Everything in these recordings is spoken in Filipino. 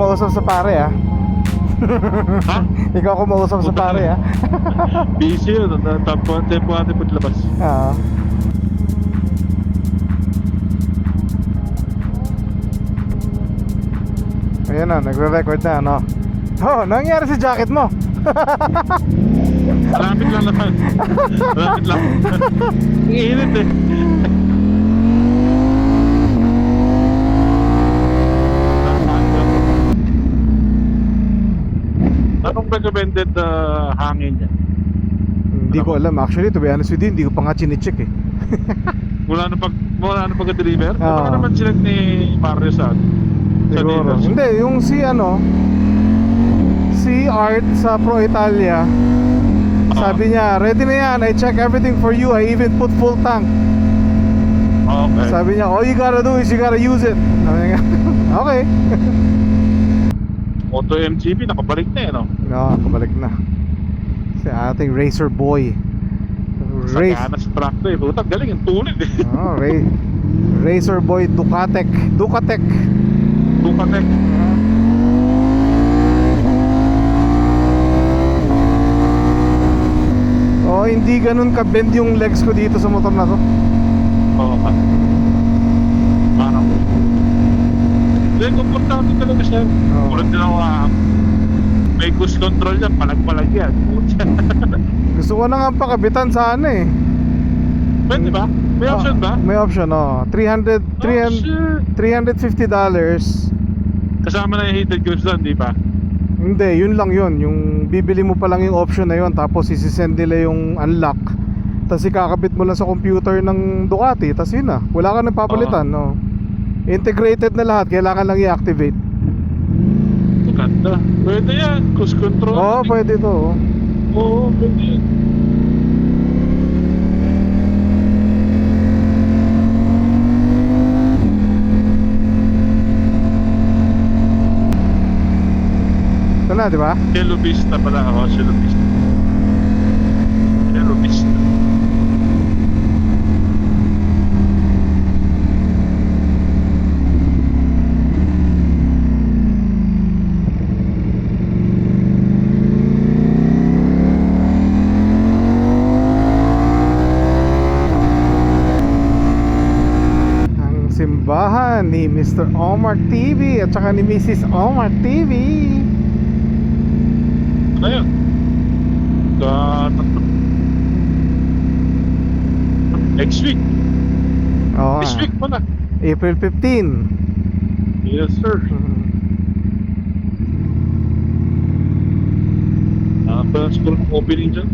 kumausap sa pare ah. Ha? Ikaw kumausap sa pare ah. Busy yun. Tempo natin paglabas. Oo. Ayan na, nagre-record na ano. Oh, nangyari sa jacket mo. Malapit lang naman. Malapit lang. Ang init eh. Anong recommended hangin niya? Hindi ko alam. Actually, to be honest with you, hindi ko pa nga chinecheck eh. Mula na pag-deliver? Oo. Baka naman sila ni Mario sa Siguro. dealers. Hindi, yung si Art sa Pro Italia, sabi niya, ready na yan. I check everything for you. I even put full tank. Okay. Sabi niya, all you gotta do is you gotta use it. Sabi niya, okay. Auto MGB, nakabalik na eh, no? No, kabalik na. Si ating Racer Boy. Sagana sa truck to eh. Putang galing, ang tulid eh. Oh, Racer Boy Ducatec. Dukatek. Oh, hindi ganun ka-bend yung legs ko dito sa motor na to. Oo ka. Parang hindi, komportable talaga siya. Oo. Kulad din ako may cruise control yan, palag-palag yan. Gusto ko na nga pakabitan sana eh. Pwede ba? May option ba? May option, oh. $300 $350. Kasama na yung heated goods doon, di ba? Hindi, yun lang yun. Yung bibili mo pa lang yung option na yun, tapos isisend nila yung unlock. Tapos ikakabit mo lang sa computer ng Ducati, tapos yun na. Wala ka nang papalitan, no? Integrated na lahat, kailangan lang i-activate. Ganda. Pwede yan, cruise control. Oo, pwede to. Oh. Oo, pwede yan. Ito na, di ba? Cielo Vista pala ako, Cielo Vista. Cielo Vista. Ang simbahan ni Mr. Omar TV at saka ni Mrs. Omar TV. Ano yun? Next week. Oo, This week pa na. April 15. Yes, sir. Parang siguro opening dyan.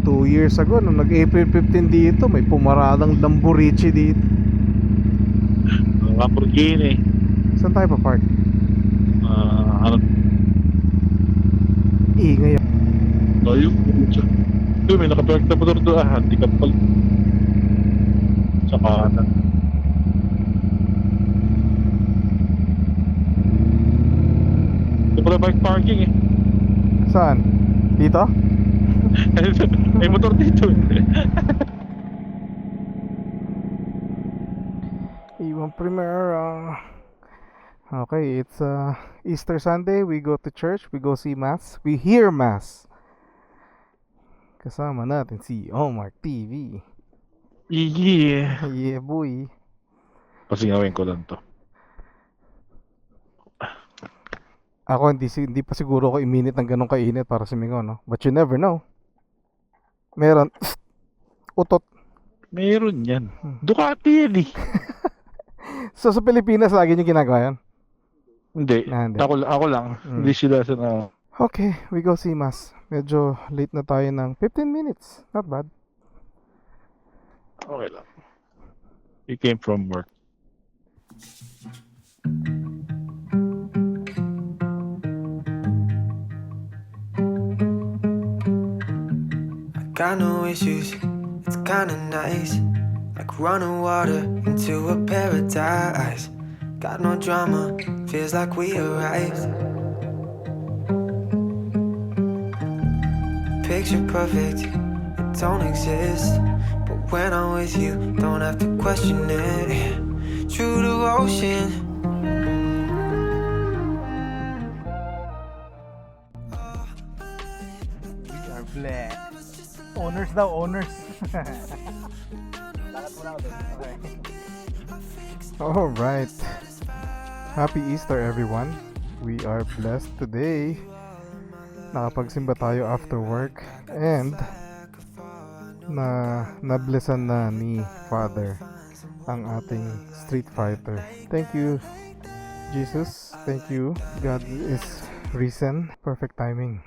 2 years ago, nung nag-April 15 dito, may pumaradang Lamborghini dito. Lamborghini. Saan tayo pa-park? Ano? Ingay. Tayo. Ito, may nakapark na motor doon. Hindi ka pala. Sa kanan. Ito pala bike parking eh. Saan? Dito? May motor dito eh. Iwan Primera. Okay, it's Easter Sunday. We go to church. We go see Mass. We hear Mass. Kasama natin si Omar TV. Yeah. Yeah, boy. Pasingawin ko lang to. Ako hindi pa siguro ako iminit ng ganong kainit para sa Mingo, no? But you never know. Meron utot. Meron yan. Ducati yan eh. So sa Pilipinas lagi niyo ginagawa yan? Hindi. Hindi. Ako lang. Hindi sila sa na... Okay, we go see Mass. Medyo late na tayo ng 15 minutes. Not bad. Okay lang. He came from work. Got no issues, it's kinda nice. Like running water into a paradise. Got no drama, feels like we arrived. Picture perfect, it don't exist. But when I'm with you, don't have to question it. True devotion. Owners daw, owners. Okay. Alright. Happy Easter everyone. We are blessed today. Nakapagsimba tayo after work and nablessan na ni Father ang ating Street Fighter. Thank you Jesus. Thank you. God is risen. Perfect timing.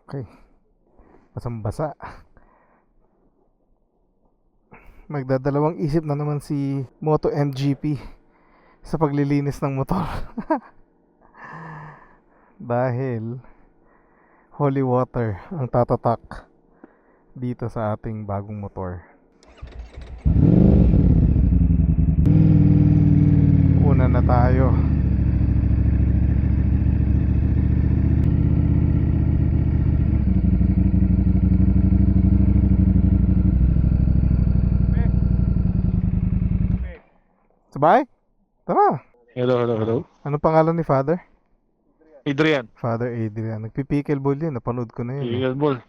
Okay. Basang-basa. Magdadalawang isip na naman si Moto MGP sa paglilinis ng motor. Dahil holy water ang tatatak dito sa ating bagong motor. Una na tayo. Sabay? Tara. Hello. Ano pangalan ni Father? Adrian. Father Adrian. Nagpipickleball yun. Napanood ko na yun. Eagle Ball.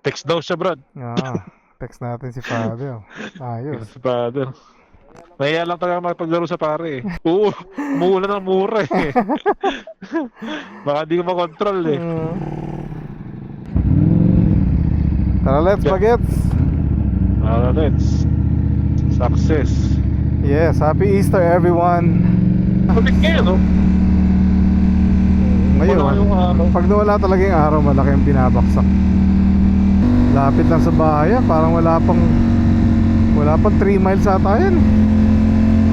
Text daw siya, Brad. Text natin si Father. Ayos. Sa father. Nahiya lang talaga mapaglaro sa pare eh. Oo, umuulan ng mura eh. Baka di ko makontrol eh. Tara, let's bagets. Let's. Success. Yes, happy Easter everyone. Kapit ngayon, no? Ngayon, Wala yung araw. pag nawala talaga yung araw, malaki ang binabaksak. Lapit lang sa bahay, parang wala pang 3 miles ata yan.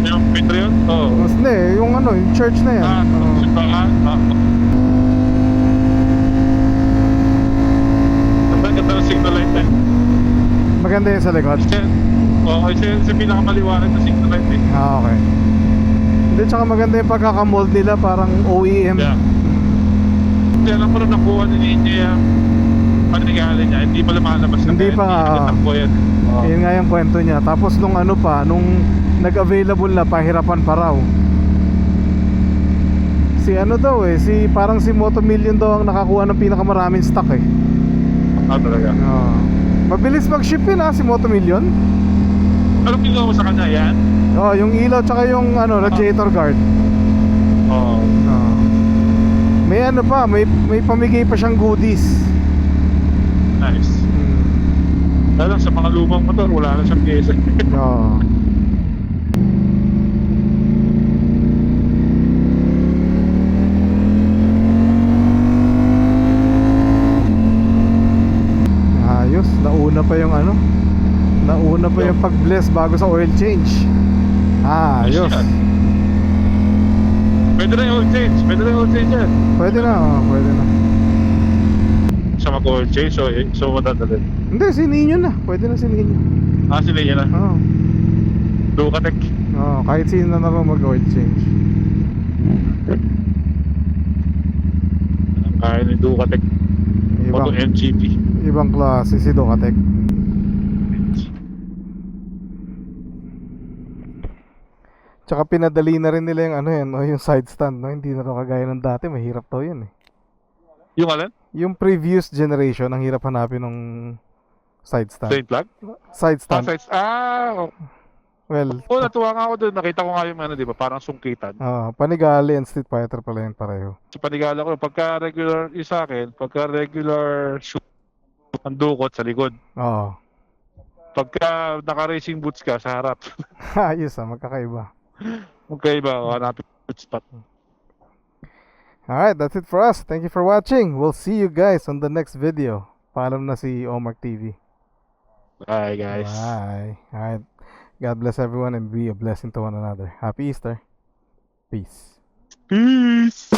Yung Patreon? Oo. Mas na yung ano, yung church na yan. Simbahan. Ganda ng signal light eh. Maganda yun sa likod. Kasi pinakamaliwanag na signal light eh. Okay. Hindi, tsaka maganda yung pagkakamold nila, parang OEM. Yeah. Kasi alam ko rin nakuha ni Ninja yung panigali niya. Hindi pa lumalabas na Hindi pa nga, nakuha yan. Yun nga yung kwento niya. Tapos nung nag-available na, pahirapan pa raw. Parang si Moto Million daw ang nakakuha ng pinakamaraming stock eh. Talaga. Mabilis mag-ship yun si Moto Million. Anong ginawa mo sa kanya yan? Yung ilaw tsaka yung radiator guard. Oo. May pamigay pa siyang goodies. Nice. Dahil lang sa mga lumang motor, wala na siyang pyesa. Oo. Ayos, nauna pa yung pag-bless bago sa oil change. Ayos. Pwede na yung oil change. Yan. Pwede na. Sa mag-oil change, so matadalin. Hindi, si Nino na. Pwede na si Nino. Sila yan na. Oo. Ducatec. Kahit sino na naman mag-oil change. Kaya ni Ducatec. Moto MGP. Ibang klase si Ducatec. Tsaka pinadali na rin nila yung side stand, no? Hindi na raw kagaya ng dati, mahirap daw yun eh. Yung alin? Yung previous generation, ang hirap hanapin ng side stand. Saint flag? Side stand. Well, natuwa nga ako doon. Nakita ko nga yung di ba? Parang sungkitan. Panigale and Street Fighter pala yun pareho. Sa Panigala ko, pagka regular yung sa akin, pagka regular shoot, ang dukot sa likod. Oo. Pagka naka-racing boots ka, sa harap. Ayos magkakaiba. Magkaiba, hanapin yung spot. Alright, that's it for us. Thank you for watching. We'll see you guys on the next video. Paalam na si Omar TV. Bye guys. Bye. Alright. God bless everyone and be a blessing to one another. Happy Easter. Peace. Peace.